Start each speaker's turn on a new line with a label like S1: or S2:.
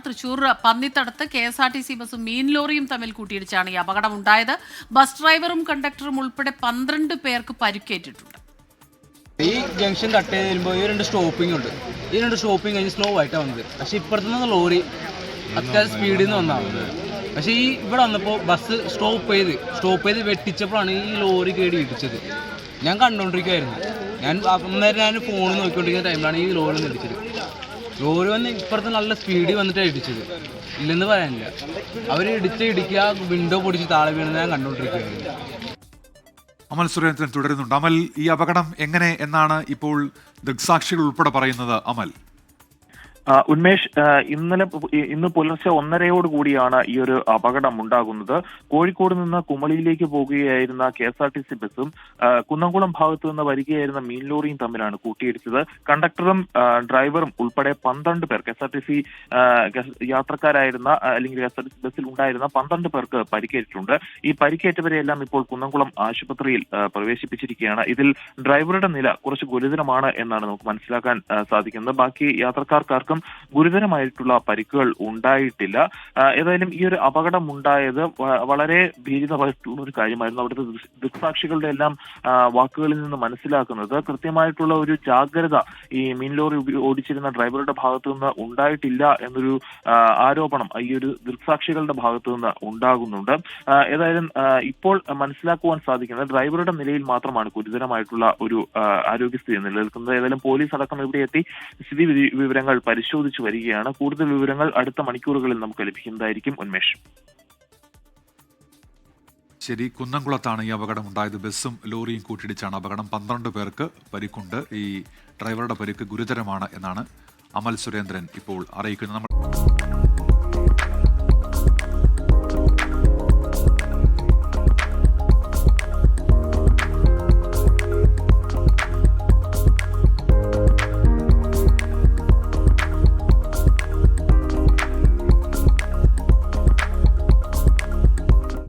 S1: Thrissur പന്നിത്തടത്ത് KSRTC ബസ്സും മീൻ ലോറിയും തമ്മിൽ കൂട്ടിയിടിച്ചാണ് ഈ അപകടമുണ്ടായത്. ബസ് ഡ്രൈവറും കണ്ടക്ടറും ഉൾപ്പെടെ 12 പേർക്ക് പരിക്കേറ്റിട്ടുണ്ട്.
S2: ഈ ജംഗ്ഷൻ കട്ട് ചെയ്ത് വരുമ്പോൾ ഈ രണ്ട് സ്റ്റോപ്പിംഗ് ഉണ്ട്. ഈ രണ്ട് സ്റ്റോപ്പിംഗ് കഴിഞ്ഞ് സ്ലോ ആയിട്ടാണ് വന്നത്. പക്ഷേ ഇപ്പുറത്തുനിന്ന് ലോറി അത്യാവശ്യം സ്പീഡിൽ നിന്ന് വന്നതാണ്. പക്ഷേ ഈ ഇവിടെ വന്നപ്പോൾ ബസ് സ്റ്റോപ്പ് ചെയ്ത് വെട്ടിച്ചപ്പോഴാണ് ഈ ലോറി കേടി ഇടിച്ചത്. ഞാൻ കണ്ടുകൊണ്ടിരിക്കുമായിരുന്നു. ഞാൻ ഫോൺ നോക്കിക്കൊണ്ടിരിക്കുന്ന ടൈമിലാണ് ഈ ലോറി ഒന്ന് ഇടിച്ചത്. ലോറി വന്ന് ഇപ്പുറത്ത് നല്ല സ്പീഡിൽ വന്നിട്ടാണ് ഇടിച്ചത്. ഇല്ലെന്ന് പറയാനില്ല. അവർ ഇടിക്കുക വിൻഡോ പൊടിച്ച് താഴെ വീണെന്ന് ഞാൻ കണ്ടുകൊണ്ടിരിക്കുകയായിരുന്നു.
S3: അമൽ സുരേന്ദ്രൻ തുടരുന്നുണ്ട്. അമൽ, ഈ അപകടം എങ്ങനെ എന്നാണ് ഇപ്പോൾ ദൃക്സാക്ഷികൾ ഉൾപ്പെടെ പറയുന്നത്? അമൽ,
S4: ഉന്മേഷ്, ഇന്ന് പുലർച്ചെ 1:30 കൂടിയാണ് ഈ ഒരു അപകടം ഉണ്ടാകുന്നത്. കോഴിക്കോട് നിന്ന് കുമളിയിലേക്ക് പോകുകയായിരുന്ന KSRTC ബസ്സും കുന്നംകുളം ഭാഗത്തു നിന്ന് വരികയായിരുന്ന മീൻ ലോറിയും തമ്മിലാണ് കൂട്ടിയിടിച്ചത്. കണ്ടക്ടറും ഡ്രൈവറും ഉൾപ്പെടെ 12 പേർ KSRTC യാത്രക്കാരായിരുന്ന അല്ലെങ്കിൽ KSRTC ബസ്സിൽ ഉണ്ടായിരുന്ന 12 പേർക്ക് പരിക്കേറ്റിട്ടുണ്ട്. ഈ പരിക്കേറ്റവരെയെല്ലാം ഇപ്പോൾ കുന്നംകുളം ആശുപത്രിയിൽ പ്രവേശിപ്പിച്ചിരിക്കുകയാണ്. ഇതിൽ ഡ്രൈവറുടെ നില കുറച്ച് ഗുരുതരമാണ് എന്നാണ് നമുക്ക് മനസ്സിലാക്കാൻ സാധിക്കുന്നത്. ബാക്കി യാത്രക്കാർക്കാർക്കും ഗുരുതരമായിട്ടുള്ള പരിക്കുകൾ ഉണ്ടായിട്ടില്ല. ഏതായാലും ഈ ഒരു അപകടം ഉണ്ടായത് വളരെ ഭീതിതമായിട്ടുള്ള ഒരു കാര്യമായിരുന്നു. അവിടുത്തെ ദൃക്സാക്ഷികളുടെ എല്ലാം വാക്കുകളിൽ നിന്ന് മനസ്സിലാക്കുന്നത് കൃത്യമായിട്ടുള്ള ഒരു ജാഗ്രത ഈ മീൻ ലോറി ഓടിച്ചിരുന്ന ഡ്രൈവറുടെ ഭാഗത്തു നിന്ന് ഉണ്ടായിട്ടില്ല എന്നൊരു ആരോപണം ഈ ഒരു ദൃക്സാക്ഷികളുടെ ഭാഗത്തു നിന്ന് ഉണ്ടാകുന്നുണ്ട്. ഏതായാലും ഇപ്പോൾ മനസ്സിലാക്കുവാൻ സാധിക്കുന്നത് ഡ്രൈവറുടെ നിലയിൽ മാത്രമാണ് ഗുരുതരമായിട്ടുള്ള ഒരു ആരോഗ്യസ്ഥിതി നിലനിൽക്കുന്നത്. ഏതായാലും പോലീസ് അടക്കം ഇവിടെ എത്തി സ്ഥിതി വിവരങ്ങൾ പരിശോധിച്ചു വരികയാണ്. കൂടുതൽ വിവരങ്ങൾ അടുത്ത മണിക്കൂറുകളിൽ നമുക്ക് ലഭിക്കുന്നതായിരിക്കും. ഉന്മേഷ്,
S3: ശരി. കുന്നംകുളത്താണ് ഈ അപകടം ഉണ്ടായത്. ബസ്സും ലോറിയും കൂട്ടിയിടിച്ചാണ് അപകടം. 12 പേർക്ക് പരിക്കുണ്ട്. ഈ ഡ്രൈവറുടെ പരിക്ക് ഗുരുതരമാണ് എന്നാണ് അമൽ സുരേന്ദ്രൻ ഇപ്പോൾ അറിയിക്കുന്നത്.